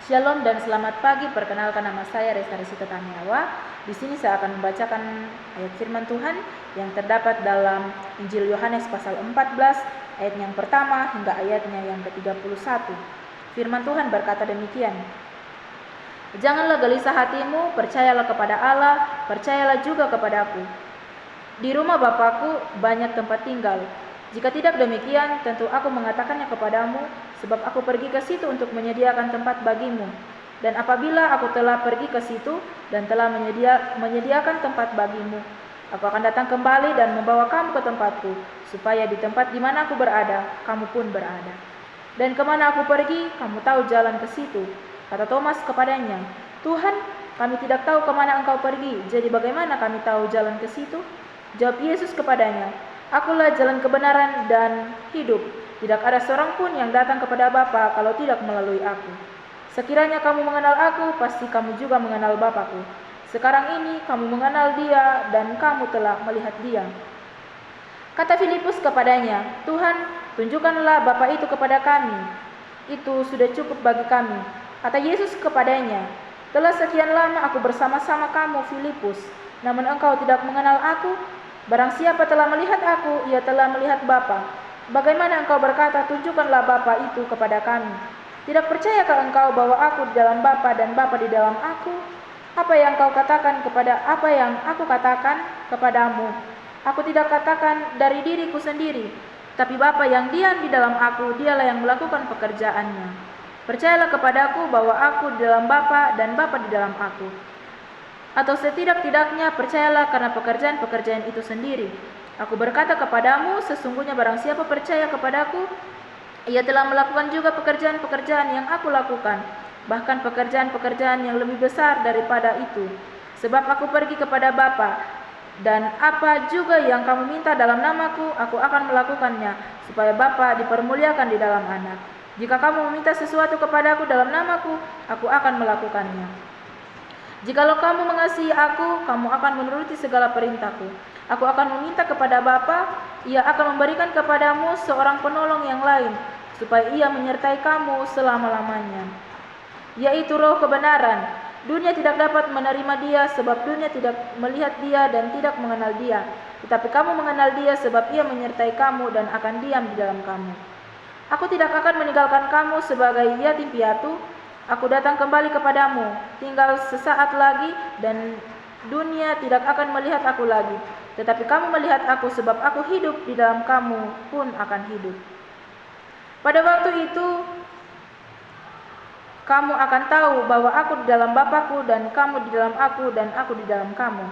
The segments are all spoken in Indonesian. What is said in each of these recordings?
Shalom dan selamat pagi. Perkenalkan, nama saya Resta Resita Tamiawa. Di sini saya akan membacakan ayat firman Tuhan yang terdapat dalam Injil Yohanes pasal 14 ayat yang pertama hingga ayatnya yang ke-31. Firman Tuhan berkata demikian: Janganlah gelisah hatimu, percayalah kepada Allah, percayalah juga kepadaku. Di rumah Bapakku banyak tempat tinggal. Jika tidak demikian, tentu aku mengatakannya kepadamu, sebab aku pergi ke situ untuk menyediakan tempat bagimu. Dan apabila aku telah pergi ke situ dan telah menyediakan tempat bagimu, aku akan datang kembali dan membawa kamu ke tempatku, supaya di tempat di mana aku berada, kamu pun berada. Dan kemana aku pergi, kamu tahu jalan ke situ. Kata Thomas kepadanya, Tuhan, kami tidak tahu kemana engkau pergi, jadi bagaimana kami tahu jalan ke situ? Jawab Yesus kepadanya, Akulah jalan kebenaran dan hidup. Tidak ada seorang pun yang datang kepada Bapa kalau tidak melalui aku. Sekiranya kamu mengenal aku, pasti kamu juga mengenal Bapakku. Sekarang ini kamu mengenal Dia dan kamu telah melihat Dia. Kata Filipus kepadanya, Tuhan, tunjukkanlah Bapa itu kepada kami. Itu sudah cukup bagi kami. Kata Yesus kepadanya, telah sekian lama aku bersama-sama kamu, Filipus, namun engkau tidak mengenal aku. Barang siapa telah melihat aku, ia telah melihat Bapa. Bagaimana engkau berkata, tunjukkanlah Bapa itu kepada kami? Tidak percayakah engkau bahwa aku di dalam Bapa dan Bapa di dalam aku? Apa yang aku katakan kepadamu, aku tidak katakan dari diriku sendiri, tapi Bapa yang diam di dalam aku, dialah yang melakukan pekerjaannya. Percayalah kepadaku bahwa aku di dalam Bapa dan Bapa di dalam aku. Atau setidak-tidaknya percayalah karena pekerjaan-pekerjaan itu sendiri. Aku berkata kepadamu, sesungguhnya barang siapa percaya kepadaku, ia telah melakukan juga pekerjaan-pekerjaan yang aku lakukan, bahkan pekerjaan-pekerjaan yang lebih besar daripada itu. Sebab aku pergi kepada Bapa, dan apa juga yang kamu minta dalam namaku, aku akan melakukannya, supaya Bapa dipermuliakan di dalam Anak. Jika kamu meminta sesuatu kepadaku dalam namaku, aku akan melakukannya. Jikalau kamu mengasihi aku, kamu akan menuruti segala perintahku. Aku akan meminta kepada Bapa, Ia akan memberikan kepadamu seorang penolong yang lain, supaya Ia menyertai kamu selama-lamanya, yaitu Roh kebenaran. Dunia tidak dapat menerima Dia, sebab dunia tidak melihat Dia dan tidak mengenal Dia. Tetapi kamu mengenal Dia, sebab Ia menyertai kamu dan akan diam di dalam kamu. Aku tidak akan meninggalkan kamu sebagai yatim piatu. Aku datang kembali kepadamu, tinggal sesaat lagi dan dunia tidak akan melihat aku lagi. Tetapi kamu melihat aku, sebab aku hidup di dalam kamu pun akan hidup. Pada waktu itu, kamu akan tahu bahwa aku di dalam Bapakku dan kamu di dalam aku dan aku di dalam kamu.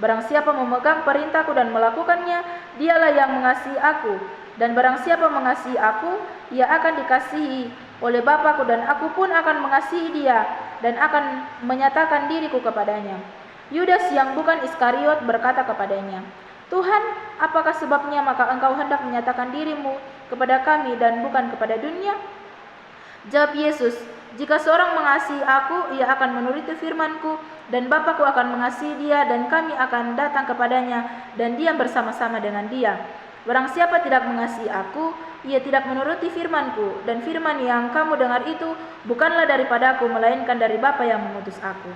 Barang siapa memegang perintahku dan melakukannya, dialah yang mengasihi aku. Dan barang siapa mengasihi aku, ia akan dikasihi oleh Bapakku, dan aku pun akan mengasihi dia dan akan menyatakan diriku kepadanya. Yudas yang bukan Iskariot berkata kepadanya, Tuhan, apakah sebabnya maka engkau hendak menyatakan dirimu kepada kami dan bukan kepada dunia? Jawab Yesus, jika seorang mengasihi aku, ia akan menuruti firman-Ku, dan Bapakku akan mengasihi dia, dan kami akan datang kepadanya dan diam bersama-sama dengan dia. Barang siapa tidak mengasihi aku, ia tidak menuruti firman-Ku, dan firman yang kamu dengar itu bukanlah daripadaku, melainkan dari Bapa yang mengutus aku.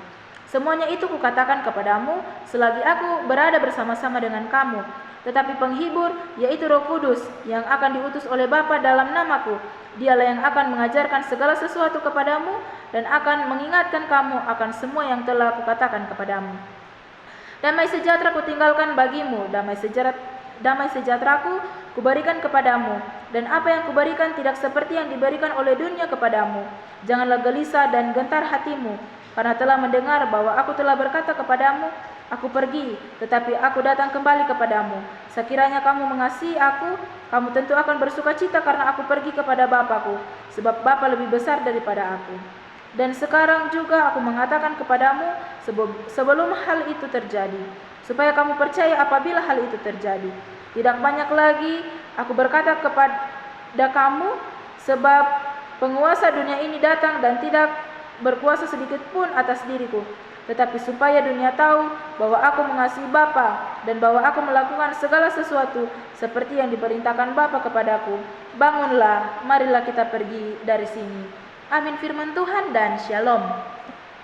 Semuanya itu kukatakan kepadamu selagi aku berada bersama-sama dengan kamu. Tetapi penghibur, yaitu Roh Kudus, yang akan diutus oleh Bapa dalam namaku, dialah yang akan mengajarkan segala sesuatu kepadamu dan akan mengingatkan kamu akan semua yang telah kukatakan kepadamu. Damai sejahtera kutinggalkan bagimu, damai sejahteraku kuberikan kepadamu, dan apa yang kuberikan tidak seperti yang diberikan oleh dunia kepadamu. Janganlah gelisah dan gentar hatimu, karena telah mendengar bahwa aku telah berkata kepadamu, aku pergi, tetapi aku datang kembali kepadamu. Sekiranya kamu mengasihi aku, kamu tentu akan bersukacita karena aku pergi kepada Bapakku, sebab Bapa lebih besar daripada aku. Dan sekarang juga aku mengatakan kepadamu sebelum hal itu terjadi, supaya kamu percaya apabila hal itu terjadi. Tidak banyak lagi aku berkata kepada kamu, sebab penguasa dunia ini datang dan tidak berkuasa sedikit pun atas diriku. Tetapi supaya dunia tahu bahwa aku mengasihi Bapa dan bahwa aku melakukan segala sesuatu seperti yang diperintahkan Bapa kepadaku. Bangunlah, marilah kita pergi dari sini. Amin firman Tuhan dan Shalom.